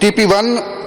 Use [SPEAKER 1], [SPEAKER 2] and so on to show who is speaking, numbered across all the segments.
[SPEAKER 1] TP1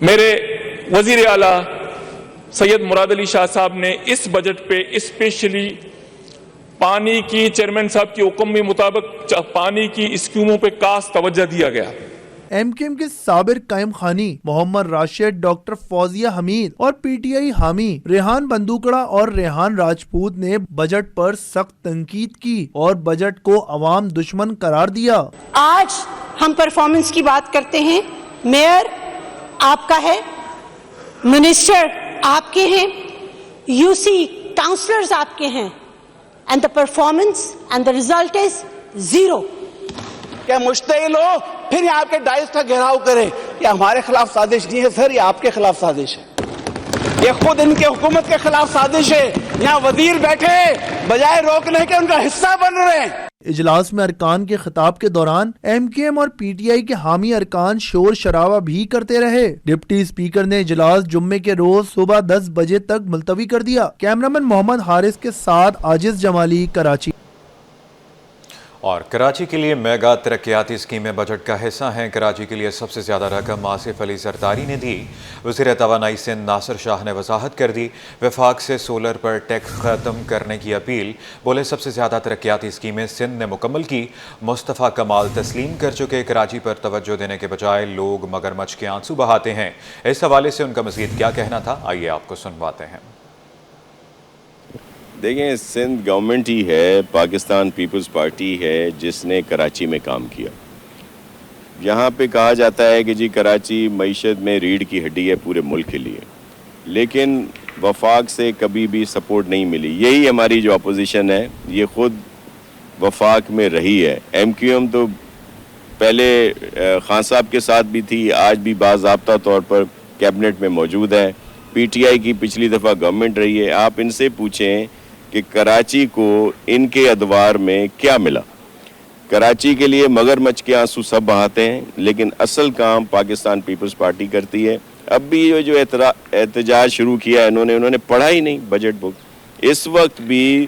[SPEAKER 1] میرے وزیر اعلیٰ سید مراد علی شاہ صاحب نے اس بجٹ پہ اسپیشلی پانی کی چیئرمین صاحب کے حکم کے مطابق پانی کی اسکیموں پہ خاص توجہ دیا گیا.
[SPEAKER 2] ایم کیو ایم کے سابق قائم خانی محمد راشد، ڈاکٹر فوزیہ حمید اور پی ٹی آئی حامی ریحان بندوکڑا اور ریحان راجپوت نے بجٹ پر سخت تنقید کی اور بجٹ کو عوام دشمن قرار دیا.
[SPEAKER 3] آج ہم پرفارمنس کی بات کرتے ہیں. میئر آپ کا ہے، منسٹر آپ کے ہیں، یو سی کاؤنسلرز آپ کے ہیں، and the performance and the result is zero.
[SPEAKER 4] کہ مشتعل ہو پھر یہ آپ کے ڈائس کا گھیراؤ کریں. یہ ہمارے خلاف سازش نہیں ہے سر، یہ آپ کے خلاف سازش ہے. یہ خود ان کے حکومت کے خلاف سازش ہے. یہاں وزیر بیٹھے بجائے روکنے کے ان کا حصہ بن رہے ہیں.
[SPEAKER 2] اجلاس میں ارکان کے خطاب کے دوران ایم کیو ایم اور پی ٹی آئی کے حامی ارکان شور شرابہ بھی کرتے رہے. ڈپٹی اسپیکر نے اجلاس جمعے کے روز صبح 10 بجے تک ملتوی کر دیا. کیمرامین محمد حارث کے ساتھ عاجز جمالی، کراچی.
[SPEAKER 5] اور کراچی کے لیے میگا ترقیاتی اسکیمیں بجٹ کا حصہ ہیں. کراچی کے لیے سب سے زیادہ رقم آصف علی زرداری نے دی. وزیر توانائی سندھ ناصر شاہ نے وضاحت کر دی. وفاق سے سولر پر ٹیکس ختم کرنے کی اپیل. بولے سب سے زیادہ ترقیاتی اسکیمیں سندھ نے مکمل کی. مصطفیٰ کمال تسلیم کر چکے. کراچی پر توجہ دینے کے بجائے لوگ مگرمچھ کے آنسو بہاتے ہیں. اس حوالے سے ان کا مزید کیا کہنا تھا، آئیے آپ کو سنواتے ہیں.
[SPEAKER 6] دیکھیں، سندھ گورنمنٹ ہی ہے، پاکستان پیپلز پارٹی ہے جس نے کراچی میں کام کیا. یہاں پہ کہا جاتا ہے کہ جی کراچی معیشت میں ریڑھ کی ہڈی ہے پورے ملک کے لیے، لیکن وفاق سے کبھی بھی سپورٹ نہیں ملی. یہی ہماری جو اپوزیشن ہے یہ خود وفاق میں رہی ہے. ایم کیو ایم تو پہلے خان صاحب کے ساتھ بھی تھی، آج بھی باضابطہ طور پر کیبنٹ میں موجود ہے. پی ٹی آئی کی پچھلی دفعہ گورنمنٹ رہی ہے. آپ ان سے پوچھیں کہ کراچی کو ان کے ادوار میں کیا ملا. کراچی کے لیے مگرمچھ کے آنسو سب بہاتے ہیں، لیکن اصل کام پاکستان پیپلز پارٹی کرتی ہے. اب بھی یہ جو احتجاج شروع کیا ہے انہوں نے پڑھا ہی نہیں بجٹ بک. اس وقت بھی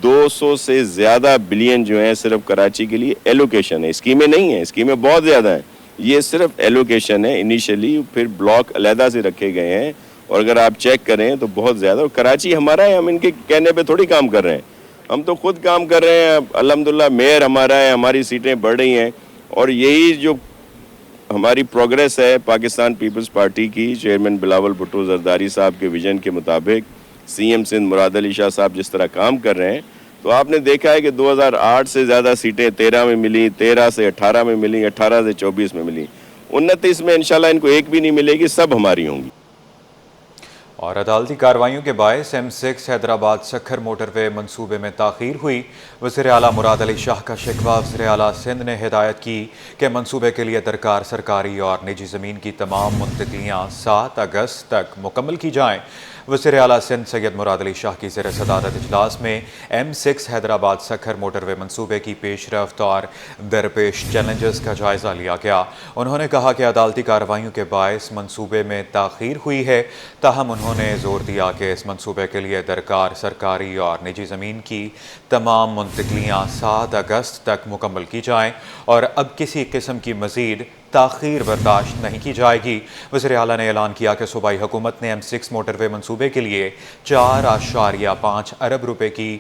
[SPEAKER 6] 200 سے زیادہ بلین جو ہیں صرف کراچی کے لیے ایلوکیشن ہے. اسکیمیں نہیں ہیں، اسکیمیں بہت زیادہ ہیں. یہ صرف ایلوکیشن ہے انیشلی، پھر بلاک علیحدہ سے رکھے گئے ہیں. اور اگر آپ چیک کریں تو بہت زیادہ. اور کراچی ہمارا ہے، ہم ان کے کہنے پہ تھوڑی کام کر رہے ہیں، ہم تو خود کام کر رہے ہیں. الحمدللہ میئر ہمارا ہے، ہماری سیٹیں بڑھ رہی ہیں. اور یہی جو ہماری پروگریس ہے پاکستان پیپلز پارٹی کی، چیئرمین بلاول بھٹو زرداری صاحب کے ویژن کے مطابق سی ایم سندھ مراد علی شاہ صاحب جس طرح کام کر رہے ہیں، تو آپ نے دیکھا ہے کہ 2008 سے زیادہ سیٹیں 13 میں ملی، 13 سے 18 میں ملی، 18 سے 24 میں ملی. 29 میں انشاءاللہ ان کو ایک بھی نہیں ملے گی، سب ہماری ہوں گی.
[SPEAKER 5] اور عدالتی کارروائیوں کے باعث M6 حیدرآباد سکھر موٹر وے منصوبے میں تاخیر ہوئی. وزیر اعلیٰ مراد علی شاہ کا شکوہ. وزیر اعلیٰ سندھ نے ہدایت کی کہ منصوبے کے لیے درکار سرکاری اور نجی زمین کی تمام منتقلیاں 7 اگست تک مکمل کی جائیں. وزیر اعلیٰ سندھ سید مراد علی شاہ کی زیر صدارت اجلاس میں M6 حیدرآباد سکھر موٹر وے منصوبے کی پیش رفت اور درپیش چیلنجز کا جائزہ لیا گیا. انہوں نے کہا کہ عدالتی کارروائیوں کے باعث منصوبے میں تاخیر ہوئی ہے، تاہم انہوں نے زور دیا کہ اس منصوبے کے لیے درکار سرکاری اور نجی زمین کی تمام منتقلیاں 7 اگست تک مکمل کی جائیں اور اب کسی قسم کی مزید تاخیر برداشت نہیں کی جائے گی. وزیر اعلیٰ نے اعلان کیا کہ صوبائی حکومت نے M6 موٹر وے منصوبے کے لیے 4.5 ارب روپے کی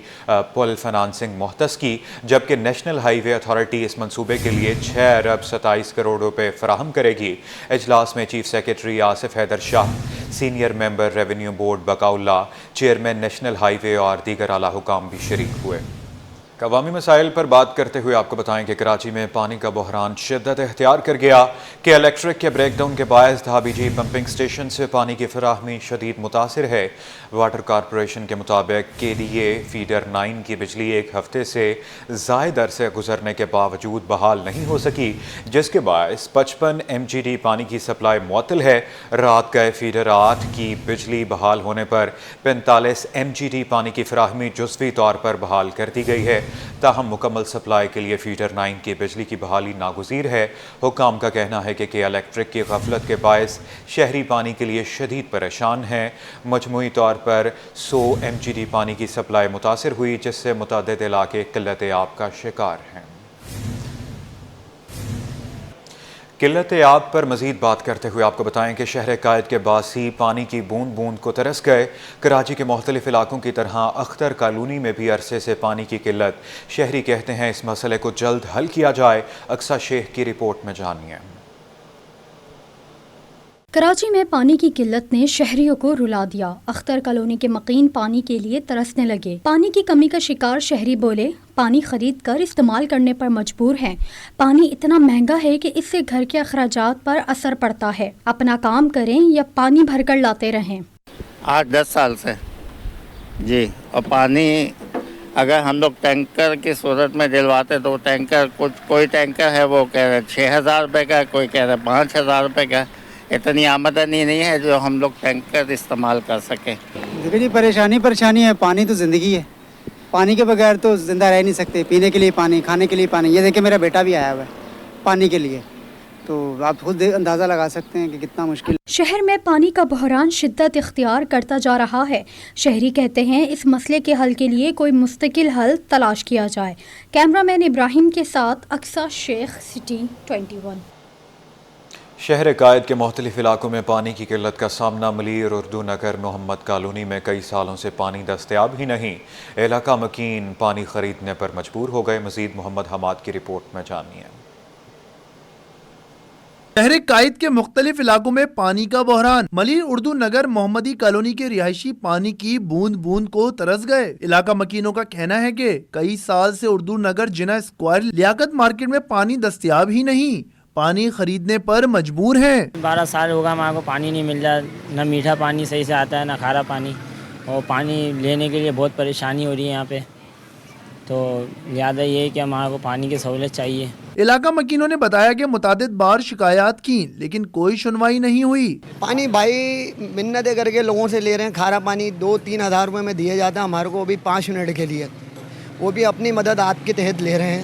[SPEAKER 5] پل فنانسنگ مختص کی، جبکہ نیشنل ہائی وے اتھارٹی اس منصوبے کے لیے 6 ارب 27 کروڑ روپے فراہم کرے گی. اجلاس میں chief secretary Asif Haider Shah, senior member revenue board Baqaullah, chairman national highway اور دیگر اعلیٰ حکام بھی شریک ہوئے. عوامی مسائل پر بات کرتے ہوئے آپ کو بتائیں کہ کراچی میں پانی کا بحران شدت اختیار کر گیا کہ الیکٹرک کے بریک ڈاؤن کے باعث دھابی جی پمپنگ سٹیشن سے پانی کی فراہمی شدید متاثر ہے. واٹر کارپوریشن کے مطابق KDA فیڈر 9 کی بجلی ایک ہفتے سے زائد عرصے گزرنے کے باوجود بحال نہیں ہو سکی، جس کے باعث 55 MGD پانی کی سپلائی معطل ہے. رات گئے فیڈر 8 کی بجلی بحال ہونے پر 45 MGD پانی کی فراہمی جزوی طور پر بحال کر دی گئی ہے، تاہم مکمل سپلائی کے لیے فیڈر 9 کی بجلی کی بحالی ناگزیر ہے. حکام کا کہنا ہے کہ الیکٹرک کی غفلت کے باعث شہری پانی کے لیے شدید پریشان ہیں. مجموعی طور پر 100 MGD پانی کی سپلائی متاثر ہوئی، جس سے متعدد علاقے قلت آب کا شکار ہیں. قلت آب پر مزید بات کرتے ہوئے آپ کو بتائیں کہ شہر قائد کے باسی پانی کی بوند بوند کو ترس گئے۔ کراچی کے مختلف علاقوں کی طرح اختر کالونی میں بھی عرصے سے پانی کی قلت۔ شہری کہتے ہیں اس مسئلے کو جلد حل کیا جائے۔ اقصیٰ شیخ کی رپورٹ میں جانیے۔
[SPEAKER 7] کراچی میں پانی کی قلت نے شہریوں کو رلا دیا۔ اختر کالونی کے مقیم پانی کے لیے ترسنے لگے۔ پانی کی کمی کا شکار شہری بولے پانی خرید کر استعمال کرنے پر مجبور ہیں۔ پانی اتنا مہنگا ہے کہ اس سے گھر کے اخراجات پر اثر پڑتا ہے۔ اپنا کام کریں یا پانی بھر کر لاتے رہیں۔
[SPEAKER 8] 8-10 سال سے جی، اور پانی اگر ہم لوگ ٹینکر کی صورت میں دلواتے تو ٹینکر کوئی ٹینکر ہے وہ کہہ رہے 6,000 روپے کا، کوئی کہہ رہے 5,000 روپے کا۔ اتنی آمدنی نہیں ہے جو ہم لوگ ٹینکر استعمال کر سکیں۔
[SPEAKER 9] دیکھو جی، پریشانی ہے، پانی تو زندگی ہے، پانی کے بغیر تو زندہ رہ نہیں سکتے۔ پینے کے لیے پانی، کھانے کے لیے پانی۔ یہ دیکھیں میرا بیٹا بھی آیا ہوا ہے پانی کے لیے، تو آپ خود اندازہ لگا سکتے ہیں کہ کتنا مشکل۔
[SPEAKER 7] شہر میں پانی کا بحران شدت اختیار کرتا جا رہا ہے۔ شہری کہتے ہیں اس مسئلے کے حل کے لیے کوئی مستقل حل تلاش کیا جائے۔ کیمرہ مین ابراہیم کے ساتھ اقصیٰ شیخ، سٹی 21۔
[SPEAKER 5] شہر قائد کے مختلف علاقوں میں پانی کی قلت کا سامنا۔ ملیر اردو نگر محمد کالونی میں کئی سالوں سے پانی دستیاب ہی نہیں۔ علاقہ مکین پانی خریدنے پر مجبور ہو گئے۔ مزید محمد حماد کی رپورٹ میں جانیے۔
[SPEAKER 2] شہر قائد کے مختلف علاقوں میں پانی کا بحران۔ ملیر اردو نگر محمدی کالونی کے رہائشی پانی کی بوند بوند کو ترس گئے۔ علاقہ مکینوں کا کہنا ہے کہ کئی سال سے اردو نگر جناح اسکوائر لیاقت مارکیٹ میں پانی دستیاب ہی نہیں، پانی خریدنے پر مجبور ہیں۔
[SPEAKER 10] 12 سال ہوگا ہمارے کو پانی نہیں مل رہا، نہ میٹھا پانی صحیح سے آتا ہے نہ کھارا پانی، اور پانی لینے کے لیے بہت پریشانی ہو رہی ہے یہاں پہ، تو زیادہ یہ ہے کہ ہمارے کو پانی کی سہولت چاہیے۔
[SPEAKER 2] علاقہ مکینوں نے بتایا کہ متعدد بار شکایات کی لیکن کوئی سنوائی نہیں ہوئی۔
[SPEAKER 11] پانی بھائی منتیں کر کے لوگوں سے لے رہے ہیں، کھارا پانی 2-3 ہزار روپے میں دیا جاتا ہے ہمارے کو، بھی 5 منٹ کے لیے، وہ بھی اپنی مدد آپ کے تحت لے رہے ہیں،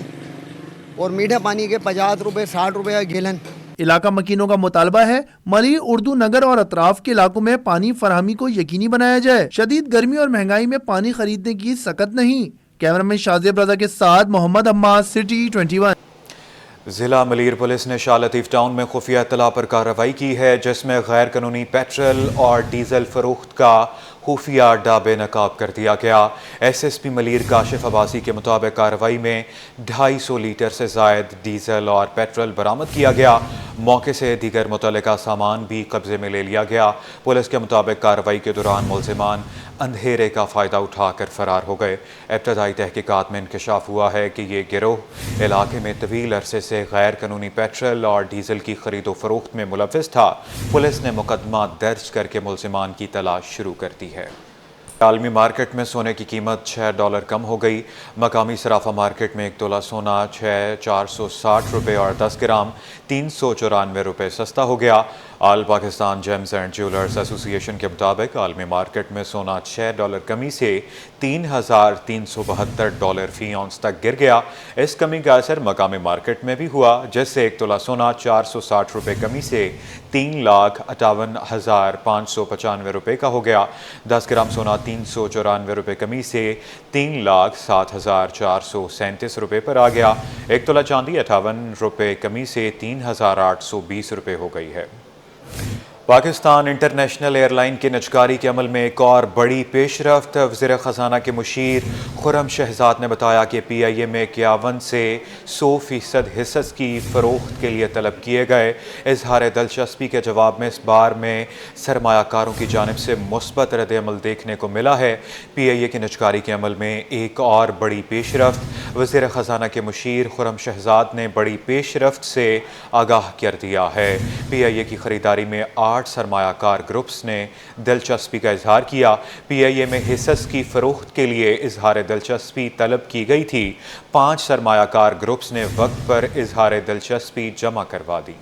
[SPEAKER 11] اور میٹھا پانی کے 50 روپے 60 روپے گیلن۔
[SPEAKER 2] علاقہ مکینوں کا مطالبہ ہے ملیر اردو نگر اور اطراف کے علاقوں میں پانی فراہمی کو یقینی بنایا جائے۔ شدید گرمی اور مہنگائی میں پانی خریدنے کی سکت نہیں۔ کیمرامین شازیب رضا کے ساتھ محمد عماد، سٹی 21۔
[SPEAKER 5] ضلع ملیر پولیس نے شاہ لطیف ٹاؤن میں خفیہ اطلاع پر کارروائی کی ہے، جس میں غیر قانونی پیٹرول اور ڈیزل فروخت کا خفیہ اڈہ بے نقاب کر دیا گیا۔ S S P Malir Kashif Abbasi کے مطابق کارروائی میں 250 لیٹر سے زائد ڈیزل اور پیٹرول برآمد کیا گیا۔ موقع سے دیگر متعلقہ سامان بھی قبضے میں لے لیا گیا۔ پولیس کے مطابق کارروائی کے دوران ملزمان اندھیرے کا فائدہ اٹھا کر فرار ہو گئے۔ ابتدائی تحقیقات میں انکشاف ہوا ہے کہ یہ گروہ علاقے میں طویل عرصے سے غیر قانونی پیٹرول اور ڈیزل کی خرید و فروخت میں ملوث تھا۔ پولیس نے مقدمہ درج کر کے ملزمان کی تلاش شروع کر دی ہے۔ عالمی مارکیٹ میں سونے کی قیمت $6 کم ہو گئی۔ مقامی صرافہ مارکیٹ میں 1 تولہ سونا 6,460 روپے اور 10 گرام 394 روپے سستا ہو گیا۔ آل پاکستان جیمز اینڈ جیولرز ایسوسی ایشن کے مطابق عالمی مارکیٹ میں سونا $6 کمی سے $3,372 فی اونس تک گر گیا۔ اس کمی کا اثر مقامی مارکیٹ میں بھی ہوا، جس سے 1 تولہ سونا 460 روپے کمی سے $3,58,595 روپے کا ہو گیا۔ 10 گرام سونا 394 روپے کمی سے $3,07,437 روپے پر آ گیا۔ 1 تولہ چاندی 58 روپے کمی سے $3,820 روپے ہو گئی ہے۔ پاکستان انٹرنیشنل ایئر لائن کے نجکاری کے عمل میں ایک اور بڑی پیش رفت۔ وزیر خزانہ کے مشیر خرم شہزاد نے بتایا کہ پی آئی اے میں 51 سے 100% حصص کی فروخت کے لیے طلب کیے گئے۔ اظہار دلچسپی کے جواب میں اس بار میں سرمایہ کاروں کی جانب سے مثبت رد عمل دیکھنے کو ملا ہے۔ پی آئی اے کی نجکاری کے عمل میں ایک اور بڑی پیش رفت۔ وزیر خزانہ کے مشیر خرم شہزاد نے بڑی پیش رفت سے آگاہ کر دیا ہے۔ پی آئی اے کی خریداری میں 8 سرمایہ کار گروپس نے دلچسپی کا اظہار کیا۔ پی آئی اے میں حصص کی فروخت کے لیے اظہار دلچسپی طلب کی گئی تھی۔ 5 سرمایہ کار گروپس نے وقت پر اظہار دلچسپی جمع کروا دی۔